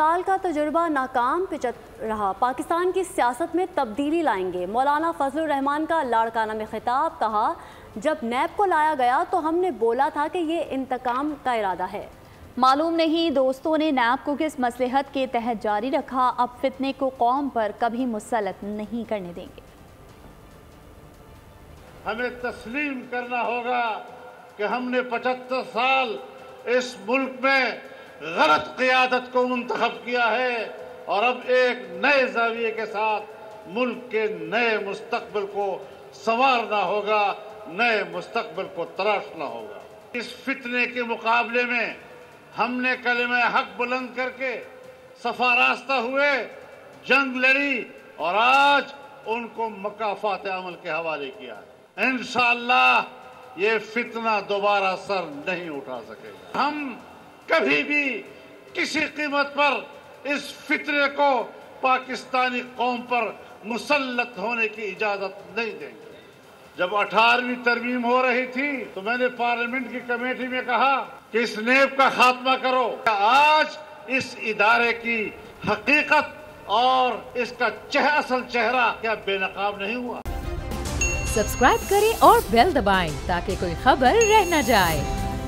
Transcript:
سال کا تجربہ ناکام پچت رہا، پاکستان کی سیاست میں تبدیلی لائیں گے۔ مولانا فضل الرحمان کا لاڑکانہ میں خطاب، کہا جب نیب کو لایا گیا تو ہم نے بولا تھا کہ یہ انتقام کا ارادہ ہے۔ معلوم نہیں دوستوں نے نیب کو کس مصلحت کے تحت جاری رکھا، اب فتنے کو قوم پر کبھی مسلط نہیں کرنے دیں گے۔ ہمیں تسلیم کرنا ہوگا کہ ہم نے 75 سال اس ملک میں غلط قیادت کو منتخب کیا ہے اور اب ایک نئے زاویے کے ساتھ ملک کے نئے مستقبل کو سنوارنا ہوگا، نئے مستقبل کو تراشنا ہوگا۔ اس فتنے کے مقابلے میں ہم نے کلمہ حق بلند کر کے صفا راستہ ہوئے، جنگ لڑی اور آج ان کو مکافات عمل کے حوالے کیا ہے۔ انشاءاللہ یہ فتنہ دوبارہ سر نہیں اٹھا سکے گا۔ ہم کبھی بھی کسی قیمت پر اس فتنے کو پاکستانی قوم پر مسلط ہونے کی اجازت نہیں دیں گے۔ جب 18ویں ترمیم ہو رہی تھی تو میں نے پارلیمنٹ کی کمیٹی میں کہا کہ اس نیب کا خاتمہ کرو۔ آج اس ادارے کی حقیقت اور اس کا اصل چہرہ کیا بے نقاب نہیں ہوا؟ سبسکرائب کریں اور بیل دبائیں تاکہ کوئی خبر رہ نہ جائے۔